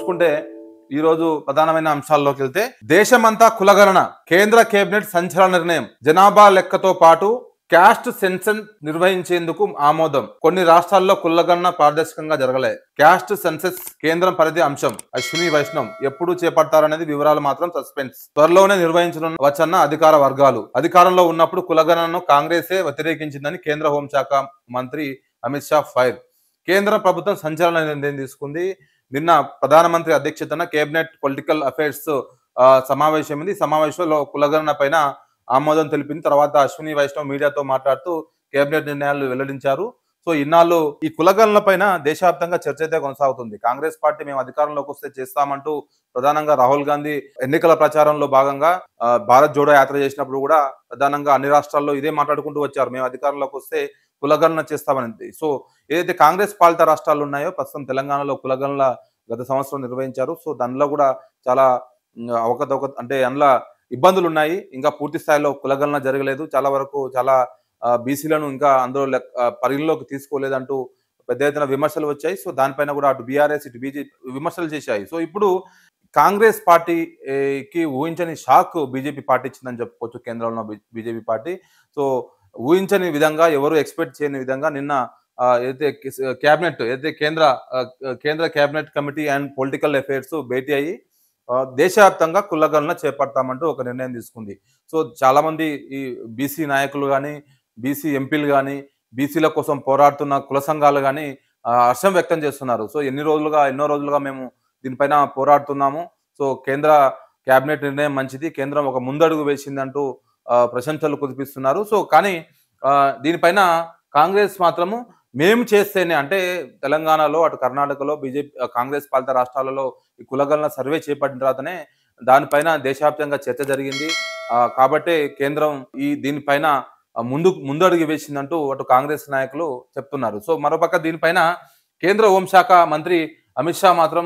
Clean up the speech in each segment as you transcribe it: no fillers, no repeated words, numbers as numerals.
చూసుకుంటే ఈ రోజు ప్రధానమైన అంశాల్లోకి వెళ్తే దేశమంతా కులగణన కేంద్ర కేబినెట్ సంచలన నిర్ణయం జనాభా లెక్కతో పాటు క్యాస్ట్ సెన్సస్ నిర్వహించేందుకు ఆమోదం కొన్ని రాష్ట్రాల్లో కులగణన పారదర్శకంగా జరగలే క్యాస్ట్ సెన్సస్ కేంద్రం పరిధి అంశం అశ్విని వైష్ణవ్ ఎప్పుడు చేపడతారనేది వివరాలు మాత్రం సస్పెన్స్ త్వరలోనే నిర్వహించవచ్చన్న అధికార వర్గాలు అధికారంలో ఉన్నప్పుడు కులగణనను కాంగ్రెసే వ్యతిరేకించిందని కేంద్ర హోంశాఖ మంత్రి అమిత్ షా ఫైర్ కేంద్ర ప్రభుత్వం సంచలన నిర్ణయం తీసుకుంది నిన్న ప్రధానమంత్రి అధ్యక్షతన కేబినెట్ పొలిటికల్ అఫైర్స్ సమావేశమైంది సమావేశంలో కులగణన పైన ఆమోదం తెలిపింది తర్వాత అశ్విని వైష్ణవ్ మీడియాతో మాట్లాడుతూ కేబినెట్ నిర్ణయాలు వెల్లడించారు సో ఇన్నాళ్ళు ఈ కులగణన పైన దేశవ్యాప్తంగా చర్చ అయితే కొనసాగుతుంది కాంగ్రెస్ పార్టీ మేము అధికారంలోకి వస్తే చేస్తామంటూ ప్రధానంగా రాహుల్ గాంధీ ఎన్నికల ప్రచారంలో భాగంగా భారత్ జోడో యాత్ర చేసినప్పుడు కూడా ప్రధానంగా అన్ని రాష్ట్రాల్లో ఇదే మాట్లాడుకుంటూ వచ్చారు మేము అధికారంలోకి వస్తే కులగణన చేస్తామని సో ఏదైతే కాంగ్రెస్ పాలిత రాష్ట్రాలు ఉన్నాయో ప్రస్తుతం తెలంగాణలో కులగణన గత సంవత్సరం నిర్వహించారు సో దానిలో కూడా చాలా అవకతవక అంటే అందులో ఇబ్బందులు ఉన్నాయి ఇంకా పూర్తి స్థాయిలో కులగణన జరగలేదు చాలా వరకు చాలా బీసీలను ఇంకా అందులో పరిగణలోకి తీసుకోలేదంటూ పెద్ద ఎత్తున విమర్శలు వచ్చాయి సో దానిపైన కూడా అటు బీఆర్ఎస్ ఇటు బీజేపీ విమర్శలు చేశాయి సో ఇప్పుడు కాంగ్రెస్ పార్టీకి ఊహించని షాక్ బీజేపీ పార్టీ ఇచ్చిందని చెప్పుకోవచ్చు కేంద్రంలో బీజేపీ పార్టీ సో ఊహించని విధంగా ఎవరు ఎక్స్పెక్ట్ చేయని విధంగా నిన్న ఏదైతే క్యాబినెట్ ఏదైతే కేంద్ర cabinet committee and political affairs భేటీ అయ్యి దేశవ్యాప్తంగా కులగణన చేపడతామంటూ ఒక నిర్ణయం తీసుకుంది సో చాలా మంది ఈ బీసీ నాయకులు కానీ బీసీ ఎంపీలు కానీ బీసీల కోసం పోరాడుతున్న కుల సంఘాలు కానీ హర్షం వ్యక్తం చేస్తున్నారు సో ఎన్నో రోజులుగా మేము దీనిపైన పోరాడుతున్నాము సో కేంద్ర క్యాబినెట్ నిర్ణయం మంచిది కేంద్రం ఒక ముందడుగు వేసిందంటూ ప్రశంసలు కురిపిస్తున్నారు సో కానీ దీనిపైన కాంగ్రెస్ మాత్రము మేము చేస్తేనే అంటే తెలంగాణలో అటు కర్ణాటకలో బీజేపీ కాంగ్రెస్ పాలిత రాష్ట్రాలలో ఈ కులగణన సర్వే చేపట్టిన తర్వాతనే దానిపైన దేశవ్యాప్తంగా చర్చ జరిగింది కాబట్టి కేంద్రం దీనిపైన ముందడుగు వేసిందంటూ అటు కాంగ్రెస్ నాయకులు చెప్తున్నారు సో మరోపక్క దీనిపైన కేంద్ర హోంశాఖ మంత్రి అమిత్ షా మాత్రం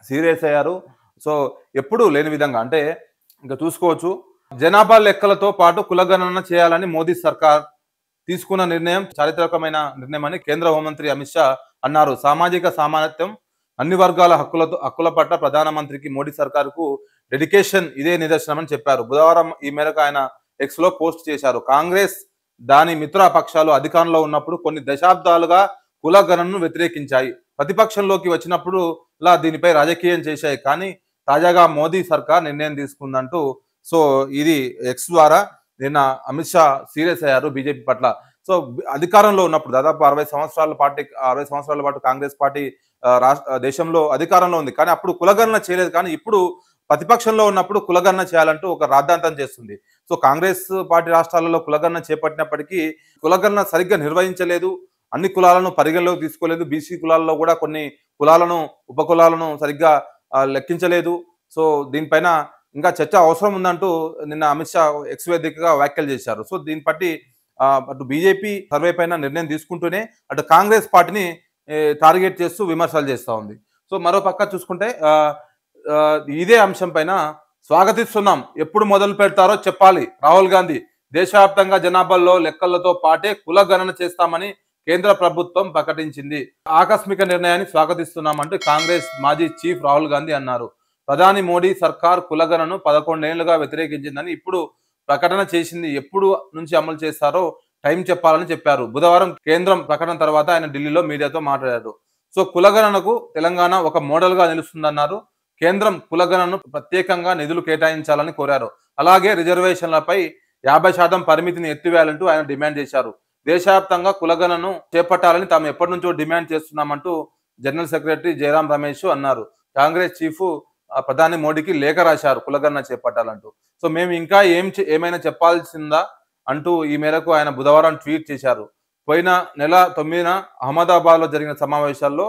సీరియస్ అయ్యారు సో ఎప్పుడు లేని విధంగా అంటే ఇంకా చూసుకోవచ్చు జనాభా లెక్కలతో పాటు కులగణన చేయాలని మోదీ సర్కార్ తీసుకున్న నిర్ణయం చారిత్రకమైన నిర్ణయం అని కేంద్ర హోంమంత్రి అమిత్ షా అన్నారు సామాజిక సమానత్వం అన్ని వర్గాల హక్కుల పట్ల ప్రధానమంత్రికి మోడీ సర్కారుకు డెడికేషన్ ఇదే నిదర్శనం అని చెప్పారు బుధవారం ఈ మేరకు ఆయన ఎక్స్ లో పోస్ట్ చేశారు కాంగ్రెస్ దాని మిత్ర పక్షాలు అధికారంలో ఉన్నప్పుడు కొన్ని దశాబ్దాలుగా కులగణనను వ్యతిరేకించాయి ప్రతిపక్షంలోకి వచ్చినప్పుడు దీనిపై రాజకీయం చేశాయి కానీ తాజాగా మోదీ సర్కార్ నిర్ణయం తీసుకుందంటూ సో ఇది ఎక్స్ ద్వారా నిన్న అమిత్ షా సీరియస్ అయ్యారు బీజేపీ పట్ల సో అధికారంలో ఉన్నప్పుడు దాదాపు 60 సంవత్సరాల పాటు కాంగ్రెస్ పార్టీ దేశంలో అధికారంలో ఉంది కానీ అప్పుడు కులగణన చేయలేదు కానీ ఇప్పుడు ప్రతిపక్షంలో ఉన్నప్పుడు కులగణన చేయాలంటూ ఒక రాద్ధాంతం చేస్తుంది సో కాంగ్రెస్ పార్టీ రాష్ట్రాలలో కులగణన చేపట్టినప్పటికీ కులగణన సరిగ్గా నిర్వహించలేదు అన్ని కులాలను పరిగణలోకి తీసుకోలేదు బీసీ కులాల్లో కూడా కొన్ని కులాలను ఉపకులాలను సరిగ్గా లెక్కించలేదు సో దీనిపైన ఇంకా చర్చ అవసరం ఉందంటూ నిన్న అమిత్ షా ఎక్స్ వేదికగా వ్యాఖ్యలు చేశారు సో దీన్ని బట్టి అటు బీజేపీ సర్వే పైన నిర్ణయం తీసుకుంటూనే అటు కాంగ్రెస్ పార్టీని టార్గెట్ చేస్తూ విమర్శలు చేస్తూ ఉంది సో మరో పక్క చూసుకుంటే ఇదే అంశం పైన స్వాగతిస్తున్నాం ఎప్పుడు మొదలు పెడతారో చెప్పాలి రాహుల్ గాంధీ దేశవ్యాప్తంగా జనాభాలో లెక్కలతో పాటే కులగణన చేస్తామని కేంద్ర ప్రభుత్వం ప్రకటించింది ఆకస్మిక నిర్ణయాన్ని స్వాగతిస్తున్నామంటూ కాంగ్రెస్ మాజీ చీఫ్ రాహుల్ గాంధీ అన్నారు ప్రధాని మోడీ సర్కార్ కులగణనను 11 ఏళ్లుగా వ్యతిరేకించిందని ఇప్పుడు ప్రకటన చేసింది ఎప్పుడు నుంచి అమలు చేస్తారో టైం చెప్పాలని చెప్పారు బుధవారం కేంద్రం ప్రకటన తర్వాత ఆయన ఢిల్లీలో మీడియాతో మాట్లాడారు సో కులగణనకు తెలంగాణ ఒక మోడల్ గా నిలుస్తుందన్నారు కేంద్రం కులగణనను ప్రత్యేకంగా నిధులు కేటాయించాలని కోరారు అలాగే రిజర్వేషన్లపై 50% పరిమితిని ఎత్తివేయాలంటూ ఆయన డిమాండ్ చేశారు దేశవ్యాప్తంగా కులగణనను చేపట్టాలని తాము ఎప్పటి నుంచో డిమాండ్ చేస్తున్నామంటూ జనరల్ సెక్రటరీ జయరాం రమేష్ అన్నారు కాంగ్రెస్ చీఫ్ ప్రధాని మోడీకి లేఖ రాశారు కులగణన చేపట్టాలంటూ సో మేము ఇంకా ఏమైనా చెప్పాల్సిందా అంటూ ఈ మేరకు ఆయన బుధవారం ట్వీట్ చేశారు పోయిన నెల 9న అహ్మదాబాద్ లో జరిగిన సమావేశాల్లో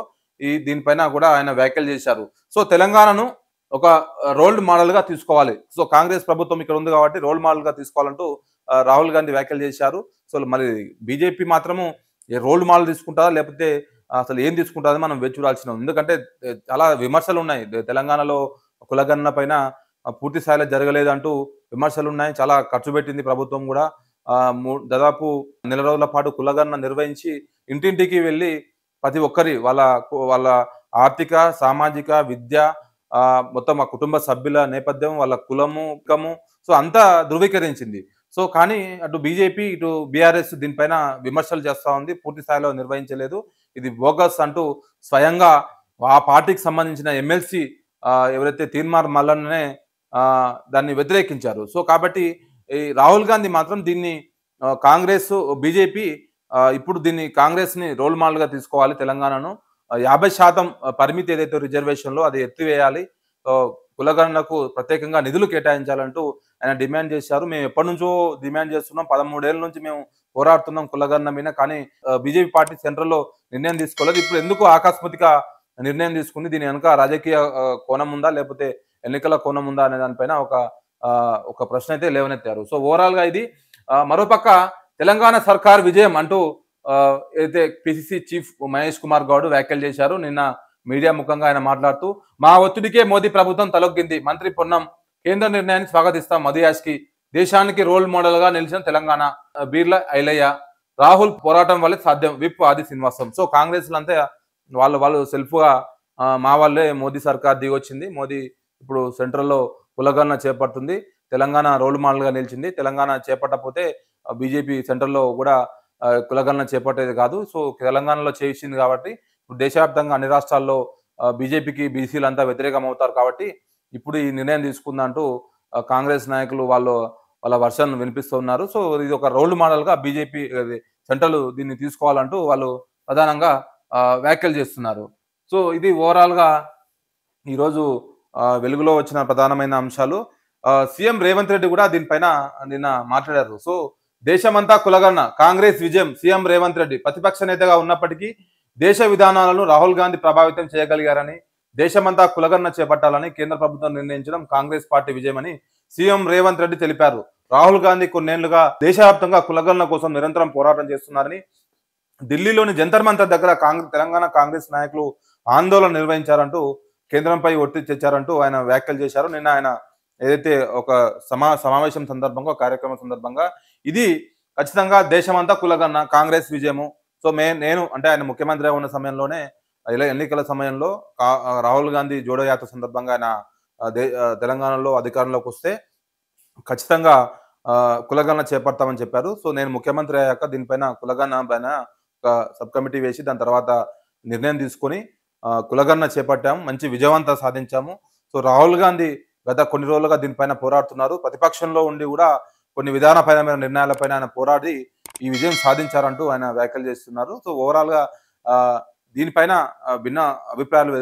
దీనిపైన కూడా ఆయన వ్యాఖ్యలు చేశారు సో తెలంగాణను ఒక రోల్ మోడల్ గా తీసుకోవాలి సో కాంగ్రెస్ ప్రభుత్వం ఇక్కడ ఉంది కాబట్టి రోల్ మోడల్ గా తీసుకోవాలంటూ రాహుల్ గాంధీ వ్యాఖ్యలు చేశారు సో మరి బీజేపీ మాత్రము రోల్ మోడల్ తీసుకుంటారా లేకపోతే అసలు ఏం తీసుకుంటారని మనం వేచి చూడాల్సిన ఉంది ఎందుకంటే చాలా విమర్శలు ఉన్నాయి తెలంగాణలో కులగణన పైన పూర్తి స్థాయిలో జరగలేదంటూ విమర్శలు ఉన్నాయి చాలా ఖర్చు పెట్టింది ప్రభుత్వం కూడా దాదాపు నెల రోజుల పాటు కులగణన నిర్వహించి ఇంటింటికి వెళ్ళి ప్రతి ఒక్కరి వాళ్ళ ఆర్థిక, సామాజిక, విద్య, మొత్తం ఆ కుటుంబ సభ్యుల నేపథ్యం, వాళ్ళ కులము, సో అంతా ధృవీకరించింది. సో కానీ అటు బీజేపీ, ఇటు బీఆర్ఎస్ దీనిపైన విమర్శలు చేస్తా ఉంది. పూర్తి స్థాయిలో నిర్వహించలేదు. ఇది బోగస్ అంటూ స్వయంగా ఆ పార్టీకి సంబంధించిన ఎమ్మెల్సీ ఎవరైతే తీన్మార్ మల్లన్ననే దాన్ని వ్యతిరేకించారు. సో కాబట్టి ఈ రాహుల్ గాంధీ మాత్రం దీన్ని కాంగ్రెస్, బీజేపీ ఇప్పుడు దీన్ని కాంగ్రెస్‌ని రోల్ మోడల్‌గా తీసుకోవాలి తెలంగాణను. 50% పరిమితి ఏదైతే రిజర్వేషన్‌లో అది ఎత్తివేయాలి. కులగణనకు ప్రత్యేకంగా నిధులు కేటాయించాలంటూ ఆయన డిమాండ్ చేశారు. మేము ఎప్పటినుంచో డిమాండ్ చేస్తున్నాం. 13 ఏళ్ల నుంచి మేము పోరాడుతున్నాం కులగణన మీద. కానీ బీజేపీ పార్టీ సెంట్రల్‌లో నిర్ణయం తీసుకోలేదు. ఇప్పుడు ఎందుకు ఆకస్మిక నిర్ణయం తీసుకుంది? దీని వెనక రాజకీయ కోణం ఉందా? లేకపోతే ఎన్నికల కోణం ఉందా? అనే దానిపైన ఒక ప్రశ్న అయితే లేవనెత్తారు. సో ఓవరాల్‌గా ఇది మరోపక్క తెలంగాణ సర్కార్ విజయం అంటూ ఏదైతే పిసిసి చీఫ్ మహేష్ కుమార్ గౌడ్ వ్యాఖ్యలు చేశారు. నిన్న మీడియా ముఖంగా ఆయన మాట్లాడుతూ, మా ఒత్తిడికే మోదీ ప్రభుత్వం తలొగ్గింది. మంత్రి పొన్నం, కేంద్ర నిర్ణయాన్ని స్వాగతిస్తాం. మధుయాష్కి దేశానికి రోల్ మోడల్ గా నిలిచిన తెలంగాణ. బీర్ల ఐలయ్య, రాహుల్ పోరాటం వల్లే సాధ్యం. విప్ ఆది శ్రీనివాసం. సో కాంగ్రెస్ అంతా వాళ్ళు సెల్ఫ్ గా మా వాళ్ళే మోదీ సర్కార్ దిగొచ్చింది. మోదీ ఇప్పుడు సెంట్రల్లో కులగణన చేపడుతుంది. తెలంగాణ రోల్ మోడల్ గా నిలిచింది. తెలంగాణ చేపట్టకపోతే బీజేపీ సెంట్రల్లో కూడా కులగణన చేపట్టేది కాదు. సో తెలంగాణలో చేసింది కాబట్టి ఇప్పుడు దేశవ్యాప్తంగా అన్ని రాష్ట్రాల్లో బీజేపీకి బీసీలు అంతా వ్యతిరేకం అవుతారు కాబట్టి ఇప్పుడు ఈ నిర్ణయం తీసుకుందంటూ కాంగ్రెస్ నాయకులు వాళ్ళ వర్షన్ వినిపిస్తున్నారు. సో ఇది ఒక రోల్ మోడల్ గా బీజేపీ సెంట్రల్ దీన్ని తీసుకోవాలంటూ వాళ్ళు ప్రధానంగా వ్యాఖ్యలు చేస్తున్నారు. సో ఇది ఓవరాల్ గా ఈరోజు వెలుగులో వచ్చిన ప్రధానమైన అంశాలు. సీఎం రేవంత్ రెడ్డి కూడా దీనిపైన నిన్న మాట్లాడారు. సో దేశమంతా కులగణన, కాంగ్రెస్ విజయం. సీఎం రేవంత్ రెడ్డి ప్రతిపక్ష నేతగా ఉన్నప్పటికీ దేశ విధానాలను రాహుల్ గాంధీ ప్రభావితం చేయగలిగారని, దేశమంతా కులగణన చేపట్టాలని కేంద్ర ప్రభుత్వం నిర్ణయించడం కాంగ్రెస్ పార్టీ విజయమని సీఎం రేవంత్ రెడ్డి తెలిపారు. రాహుల్ గాంధీ కొన్నేళ్లుగా దేశవ్యాప్తంగా కులగణన కోసం నిరంతరం పోరాటం చేస్తున్నారని, ఢిల్లీలోని జంతర్ మంతర్ దగ్గర తెలంగాణ కాంగ్రెస్ నాయకులు ఆందోళన నిర్వహించారంటూ, కేంద్రంపై ఒత్తిడి తెచ్చారంటూ ఆయన వ్యాఖ్యలు చేశారు. నిన్న ఆయన ఏదైతే ఒక సమావేశం సందర్భంగా, కార్యక్రమం సందర్భంగా ఇది ఖచ్చితంగా దేశమంతా కులగణన, కాంగ్రెస్ విజయము. సో నేను అంటే ఆయన ముఖ్యమంత్రిగా ఉన్న సమయంలోనే ఎన్నికల సమయంలో రాహుల్ గాంధీ జోడో యాత్ర సందర్భంగా ఆయన తెలంగాణలో అధికారంలోకి వస్తే ఖచ్చితంగా కులగణన చేపడతామని చెప్పారు. సో నేను ముఖ్యమంత్రి అయ్యాక దీనిపైన కులగణన పైన ఒక సబ్ కమిటీ వేసి దాని తర్వాత నిర్ణయం తీసుకొని కులగణన చేపట్టాము. మంచి విజయవంతం సాధించాము. సో రాహుల్ గాంధీ గత కొన్ని రోజులుగా దీనిపైన పోరాడుతున్నారు. ప్రతిపక్షంలో ఉండి కూడా కొన్ని విధానపరమైన నిర్ణయాలపైన ఆయన పోరాడి ఈ విజయం సాధించారంటూ ఆయన వ్యాఖ్యలు చేస్తున్నారు. సో ఓవరాల్ గా దీనిపైన భిన్న అభిప్రాయాలు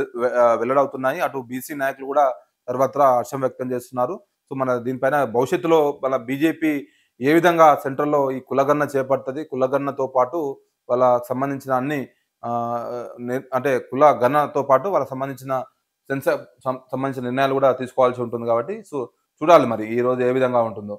వెల్లడవుతున్నాయి. అటు బీసీ నాయకులు కూడా సర్వత్రా హర్షం వ్యక్తం చేస్తున్నారు. సో మన దీనిపైన భవిష్యత్తులో మన బీజేపీ ఏ విధంగా సెంట్రల్లో ఈ కులగణన చేపడుతుంది, కులగణనతో పాటు వాళ్ళకి సంబంధించిన అన్ని అంటే కుల గణనతో పాటు వాళ్ళకి సంబంధించిన సంబంధించిన నిర్ణయాలు కూడా తీసుకోవాల్సి ఉంటుంది కాబట్టి సో చూడాలి మరి ఈ రోజు ఏ విధంగా ఉంటుందో.